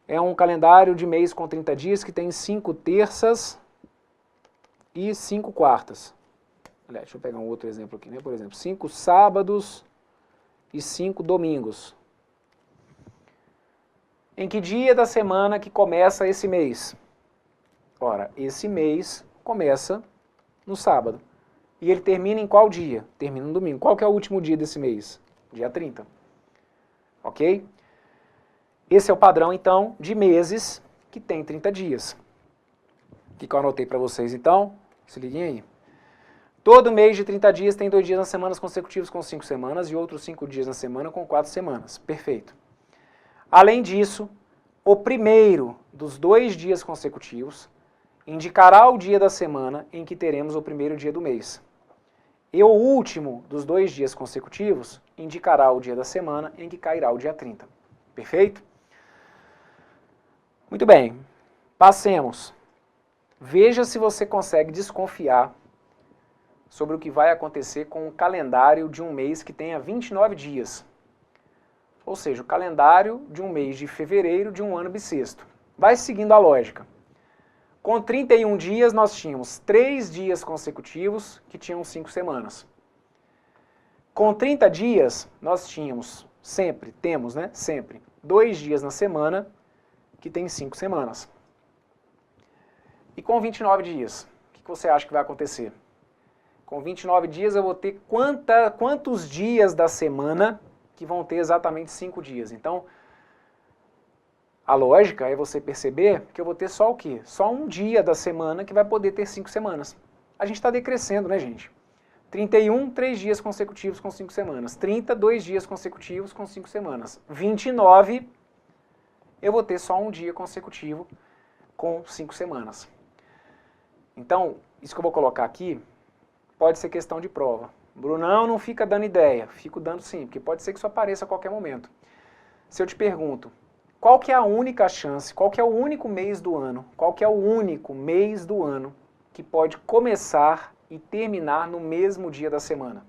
é um calendário de mês com 30 dias que tem 5 terças e 5 quartas. Aliás, deixa eu pegar um outro exemplo aqui, né? Por exemplo, 5 sábados e 5 domingos. Em que dia da semana que começa esse mês? Ora, esse mês começa no sábado. E ele termina em qual dia? Termina no domingo. Qual que é o último dia desse mês? Dia 30. Ok? Esse é o padrão, então, de meses que tem 30 dias. O que eu anotei para vocês, então? Se liguem aí. Todo mês de 30 dias tem 2 dias nas semanas consecutivos com 5 semanas e outros 5 dias na semana com 4 semanas. Perfeito. Além disso, o primeiro dos 2 dias consecutivos indicará o dia da semana em que teremos o primeiro dia do mês. E o último dos 2 dias consecutivos indicará o dia da semana em que cairá o dia 30. Perfeito? Muito bem. Passemos. Veja se você consegue desconfiar sobre o que vai acontecer com o calendário de um mês que tenha 29 dias. Ou seja, o calendário de um mês de fevereiro de um ano bissexto. Vai seguindo a lógica. Com 31 dias, nós tínhamos 3 dias consecutivos que tinham 5 semanas. Com 30 dias, nós temos, né? Sempre 2 dias na semana que tem 5 semanas. E com 29 dias, o que você acha que vai acontecer? Com 29 dias eu vou ter quantos dias da semana que vão ter exatamente 5 dias. Então, a lógica é você perceber que eu vou ter só o quê? Só um dia da semana que vai poder ter 5 semanas. A gente está decrescendo, né, gente? 31, 3 dias consecutivos com 5 semanas. 30, 2 dias consecutivos com 5 semanas. 29, eu vou ter só um dia consecutivo com 5 semanas. Então, isso que eu vou colocar aqui pode ser questão de prova. Brunão, não fica dando ideia. Fico dando sim, porque pode ser que isso apareça a qualquer momento. Se eu te pergunto, qual que é a única chance, qual que é o único mês do ano, qual que é o único mês do ano que pode começar e terminar no mesmo dia da semana?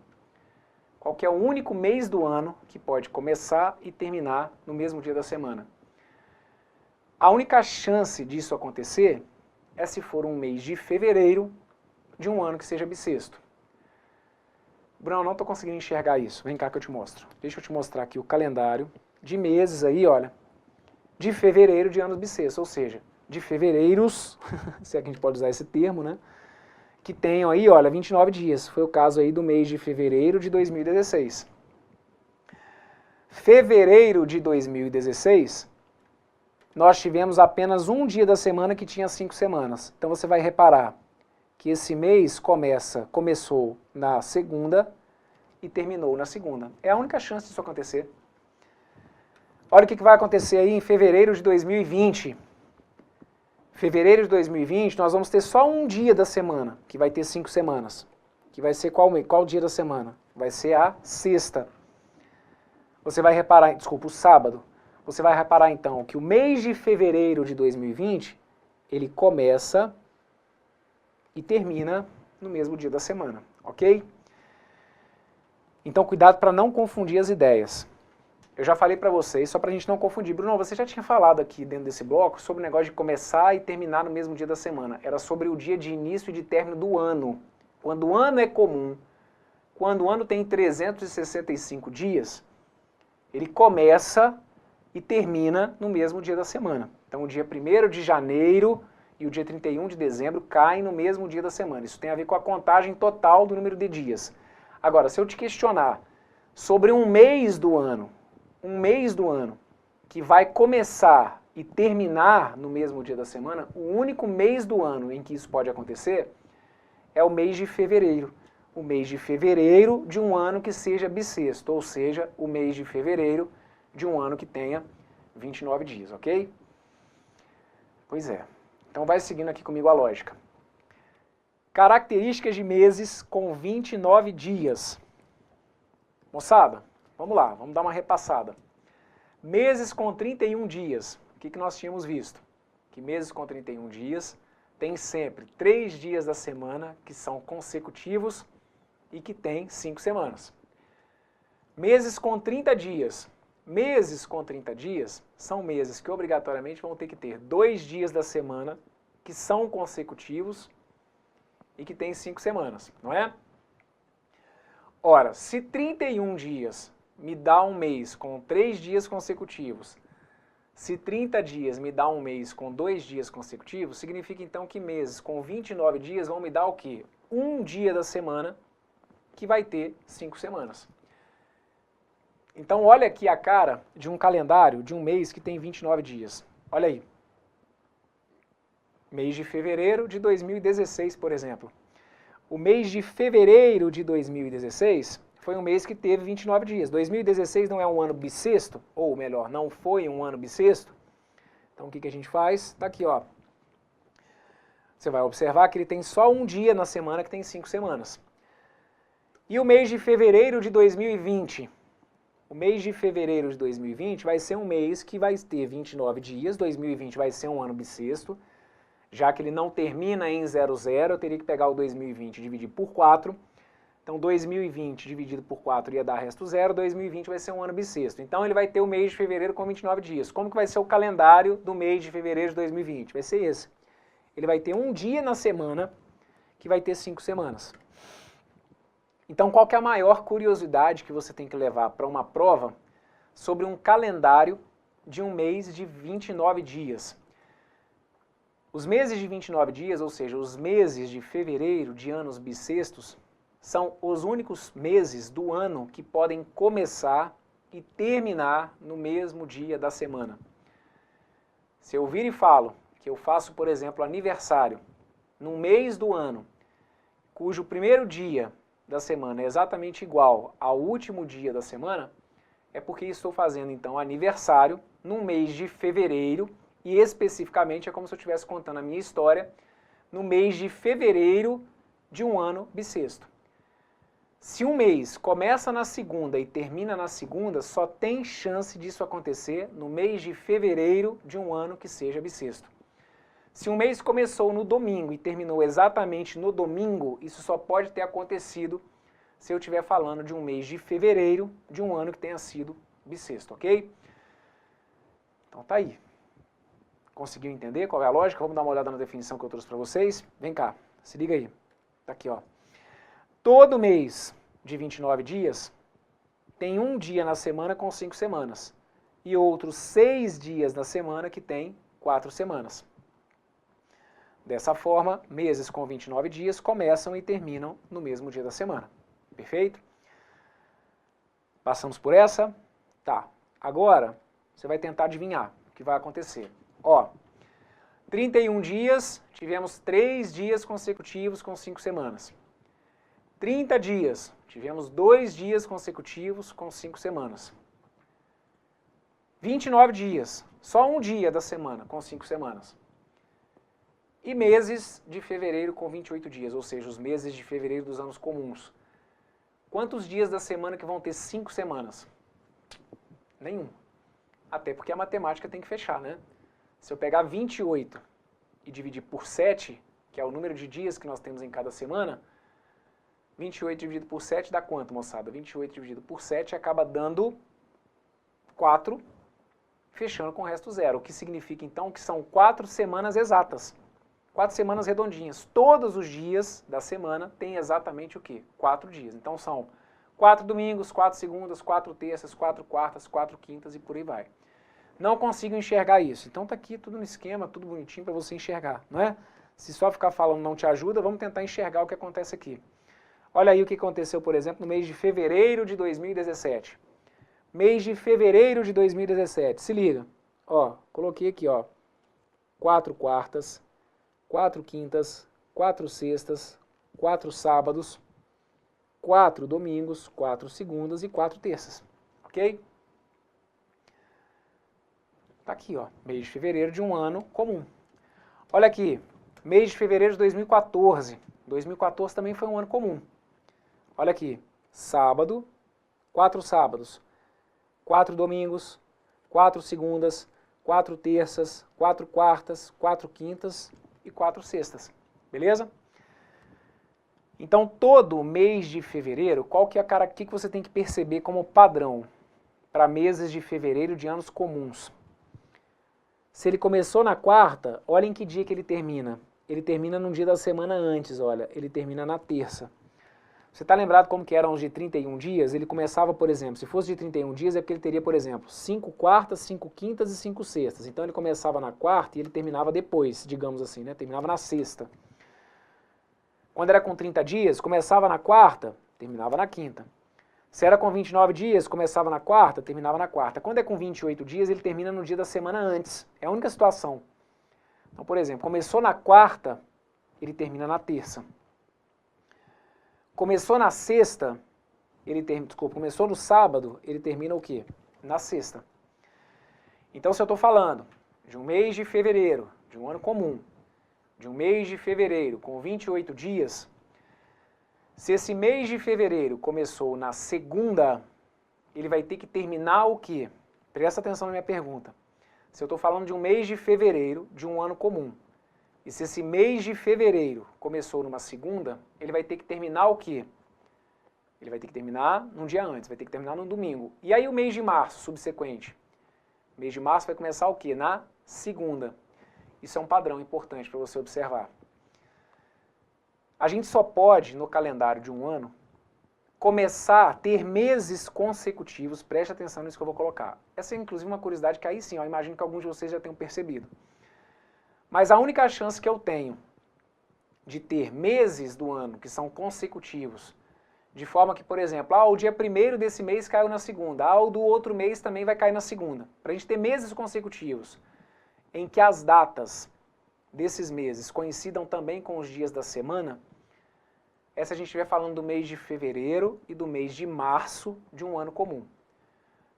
Qual que é o único mês do ano que pode começar e terminar no mesmo dia da semana? A única chance disso acontecer é se for um mês de fevereiro de um ano que seja bissexto. Bruno, não estou conseguindo enxergar isso. Vem cá que eu te mostro. Deixa eu te mostrar aqui o calendário de meses aí, olha, de fevereiro de anos bissextos, ou seja, de fevereiros, se é que a gente pode usar esse termo, né? Que tenham aí, olha, 29 dias. Foi o caso aí do mês de fevereiro de 2016. Fevereiro de 2016, nós tivemos apenas um dia da semana que tinha 5 semanas. Então você vai reparar que esse mês começou na segunda e terminou na segunda. É a única chance disso acontecer. Olha o que vai acontecer aí em fevereiro de 2020. Fevereiro de 2020, nós vamos ter só um dia da semana, que vai ter 5 semanas. Que vai ser qual dia da semana? Vai ser a sexta. Você vai reparar, desculpa, o sábado. Você vai reparar então que o mês de fevereiro de 2020, ele começa e termina no mesmo dia da semana, ok? Então cuidado para não confundir as ideias. Eu já falei para vocês, só para a gente não confundir. Bruno, você já tinha falado aqui dentro desse bloco sobre o negócio de começar e terminar no mesmo dia da semana. Era sobre o dia de início e de término do ano. Quando o ano é comum, quando o ano tem 365 dias, ele começa e termina no mesmo dia da semana. Então o dia 1º de janeiro e o dia 31 de dezembro caem no mesmo dia da semana. Isso tem a ver com a contagem total do número de dias. Agora, se eu te questionar, sobre um mês do ano, que vai começar e terminar no mesmo dia da semana, o único mês do ano em que isso pode acontecer é o mês de fevereiro. O mês de fevereiro de um ano que seja bissexto, ou seja, o mês de fevereiro de um ano que tenha 29 dias, ok? Pois é. Então vai seguindo aqui comigo a lógica. Características de meses com 29 dias. Moçada, vamos lá, vamos dar uma repassada. Meses com 31 dias. O que nós tínhamos visto? Que meses com 31 dias tem sempre 3 dias da semana que são consecutivos e que tem 5 semanas. Meses com 30 dias. Meses com 30 dias são meses que obrigatoriamente vão ter que ter 2 dias da semana que são consecutivos e que tem 5 semanas, não é? Ora, se 31 dias me dá um mês com 3 dias consecutivos, se 30 dias me dá um mês com 2 dias consecutivos, significa então que meses com 29 dias vão me dar o quê? Um dia da semana que vai ter 5 semanas. Então olha aqui a cara de um calendário de um mês que tem 29 dias. Olha aí. Mês de fevereiro de 2016, por exemplo. O mês de fevereiro de 2016 foi um mês que teve 29 dias. 2016 não é um ano bissexto, ou melhor, não foi um ano bissexto. Então o que a gente faz? Está aqui, ó. Você vai observar que ele tem só um dia na semana que tem 5 semanas. E o mês de fevereiro de 2020? O mês de fevereiro de 2020 vai ser um mês que vai ter 29 dias. 2020 vai ser um ano bissexto. Já que ele não termina em 00, eu teria que pegar o 2020 e dividir por 4. Então 2020 dividido por 4 ia dar resto 0, 2020 vai ser um ano bissexto. Então ele vai ter o mês de fevereiro com 29 dias. Como que vai ser o calendário do mês de fevereiro de 2020? Vai ser esse. Ele vai ter um dia na semana que vai ter 5 semanas. Então qual que é a maior curiosidade que você tem que levar para uma prova sobre um calendário de um mês de 29 dias? Os meses de 29 dias, ou seja, os meses de fevereiro de anos bissextos, são os únicos meses do ano que podem começar e terminar no mesmo dia da semana. Se eu vir e falo que eu faço, por exemplo, aniversário num mês do ano, cujo primeiro dia da semana é exatamente igual ao último dia da semana, é porque estou fazendo então aniversário num mês de fevereiro, e especificamente é como se eu estivesse contando a minha história no mês de fevereiro de um ano bissexto. Se um mês começa na segunda e termina na segunda, só tem chance disso acontecer no mês de fevereiro de um ano que seja bissexto. Se um mês começou no domingo e terminou exatamente no domingo, isso só pode ter acontecido se eu estiver falando de um mês de fevereiro de um ano que tenha sido bissexto, ok? Então tá aí. Conseguiu entender qual é a lógica? Vamos dar uma olhada na definição que eu trouxe para vocês. Vem cá, se liga aí. Tá aqui, ó. Todo mês de 29 dias tem um dia na semana com 5 semanas e outros 6 dias na semana que tem 4 semanas. Dessa forma, meses com 29 dias começam e terminam no mesmo dia da semana. Perfeito? Passamos por essa? Tá. Agora, você vai tentar adivinhar o que vai acontecer. Ó, 31 dias, tivemos 3 dias consecutivos com 5 semanas. 30 dias, tivemos 2 dias consecutivos com 5 semanas. 29 dias, só um dia da semana com 5 semanas. E meses de fevereiro com 28 dias, ou seja, os meses de fevereiro dos anos comuns. Quantos dias da semana que vão ter 5 semanas? Nenhum. Até porque a matemática tem que fechar, né? Se eu pegar 28 e dividir por 7, que é o número de dias que nós temos em cada semana, 28 dividido por 7 dá quanto, moçada? 28 dividido por 7 acaba dando 4, fechando com o resto 0. O que significa, então, que são 4 semanas exatas. 4 semanas redondinhas. Todos os dias da semana tem exatamente o quê? 4 dias. Então são 4 domingos, 4 segundas, 4 terças, 4 quartas, 4 quintas e por aí vai. Não consigo enxergar isso. Então tá aqui tudo no esquema, tudo bonitinho para você enxergar, não é? Se só ficar falando não te ajuda, vamos tentar enxergar o que acontece aqui. Olha aí o que aconteceu, por exemplo, no mês de fevereiro de 2017. Mês de fevereiro de 2017, se liga. Ó, coloquei aqui, ó, 4 quartas, 4 quintas, 4 sextas, 4 sábados, 4 domingos, 4 segundas e 4 terças, ok? Tá aqui, ó, mês de fevereiro de um ano comum. Olha aqui, mês de fevereiro de 2014. 2014 também foi um ano comum. Olha aqui, sábado, 4 sábados, 4 domingos, 4 segundas, 4 terças, 4 quartas, 4 quintas e 4 sextas, beleza? Então, todo mês de fevereiro, qual que é o que você tem que perceber como padrão para meses de fevereiro de anos comuns? Se ele começou na quarta, olha em que dia que ele termina. Ele termina num dia da semana antes, olha, ele termina na terça. Você está lembrado como que eram os de 31 dias? Ele começava, por exemplo, se fosse de 31 dias é porque ele teria, por exemplo, 5 quartas, 5 quintas e 5 sextas. Então ele começava na quarta e ele terminava depois, digamos assim, né? Terminava na sexta. Quando era com 30 dias, começava na quarta, terminava na quinta. Se era com 29 dias, começava na quarta, terminava na quarta. Quando é com 28 dias, ele termina no dia da semana antes. É a única situação. Então, por exemplo, começou na quarta, ele termina na terça. Começou na sexta, começou no sábado, ele termina o quê? Na sexta. Então, se eu estou falando de um mês de fevereiro, de um ano comum, de um mês de fevereiro com 28 dias, se esse mês de fevereiro começou na segunda, ele vai ter que terminar o quê? Presta atenção na minha pergunta. Se eu estou falando de um mês de fevereiro de um ano comum, e se esse mês de fevereiro começou numa segunda, ele vai ter que terminar o quê? Ele vai ter que terminar num dia antes, vai ter que terminar no domingo. E aí o mês de março, subsequente? O mês de março vai começar o quê? Na segunda. Isso é um padrão importante para você observar. A gente só pode, no calendário de um ano, começar a ter meses consecutivos, preste atenção nisso que eu vou colocar. Essa é inclusive uma curiosidade que aí sim, eu imagino que alguns de vocês já tenham percebido. Mas a única chance que eu tenho de ter meses do ano que são consecutivos, de forma que, por exemplo, o dia 1º desse mês caiu na segunda, o do outro mês também vai cair na segunda. Para a gente ter meses consecutivos em que as datas desses meses coincidam também com os dias da semana, se a gente estiver falando do mês de fevereiro e do mês de março de um ano comum.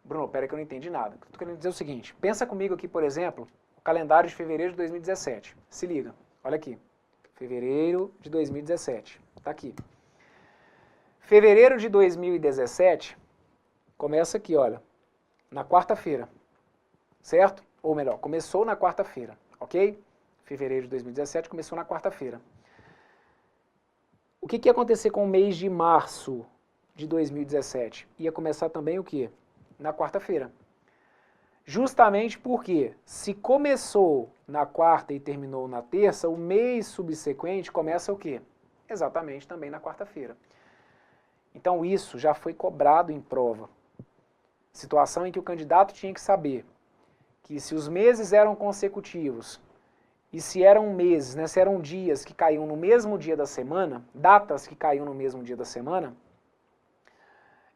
Bruno, pera que eu não entendi nada. Eu estou querendo dizer o seguinte, pensa comigo aqui, por exemplo, o calendário de fevereiro de 2017. Se liga, olha aqui. Fevereiro de 2017, tá aqui. Fevereiro de 2017 começa aqui, olha, na quarta-feira, certo? Ou melhor, começou na quarta-feira, ok? Fevereiro de 2017 começou na quarta-feira. O que ia acontecer com o mês de março de 2017? Ia começar também o quê? Na quarta-feira. Justamente porque se começou na quarta e terminou na terça, o mês subsequente começa o quê? Exatamente também na quarta-feira. Então isso já foi cobrado em prova. Situação em que o candidato tinha que saber que se os meses eram consecutivos e se eram meses, né, se eram dias que caíam no mesmo dia da semana, datas que caíam no mesmo dia da semana,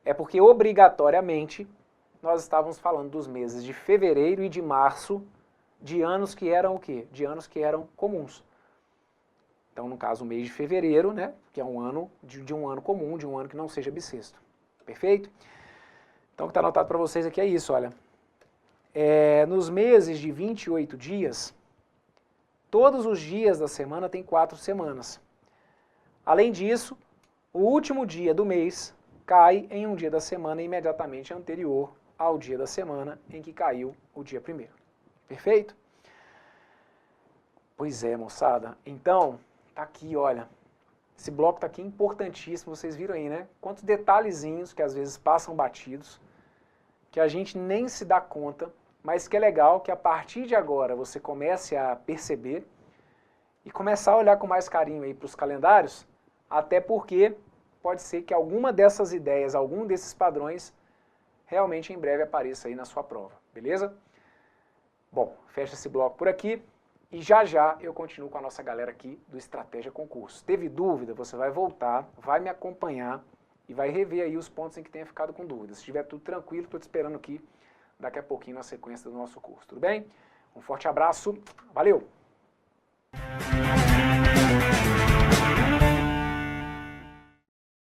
é porque obrigatoriamente nós estávamos falando dos meses de fevereiro e de março de anos que eram o quê? De anos que eram comuns. Então, no caso, o mês de fevereiro, né, que é um ano de um ano comum, de um ano que não seja bissexto. Perfeito? Então, o que está anotado para vocês aqui é isso, olha. Nos meses de 28 dias, todos os dias da semana tem 4 semanas. Além disso, o último dia do mês cai em um dia da semana imediatamente anterior ao dia da semana em que caiu o dia 1º. Perfeito? Pois é, moçada. Então, tá aqui, olha. Esse bloco tá aqui importantíssimo, vocês viram aí, né? Quantos detalhezinhos que às vezes passam batidos, que a gente nem se dá conta, mas que é legal que a partir de agora você comece a perceber e começar a olhar com mais carinho aí para os calendários, até porque pode ser que alguma dessas ideias, algum desses padrões, realmente em breve apareça aí na sua prova, beleza? Bom, fecha esse bloco por aqui. E já já eu continuo com a nossa galera aqui do Estratégia Concurso. Teve dúvida? Você vai voltar, vai me acompanhar e vai rever aí os pontos em que tenha ficado com dúvida. Se estiver tudo tranquilo, estou te esperando aqui daqui a pouquinho na sequência do nosso curso, tudo bem? Um forte abraço, valeu!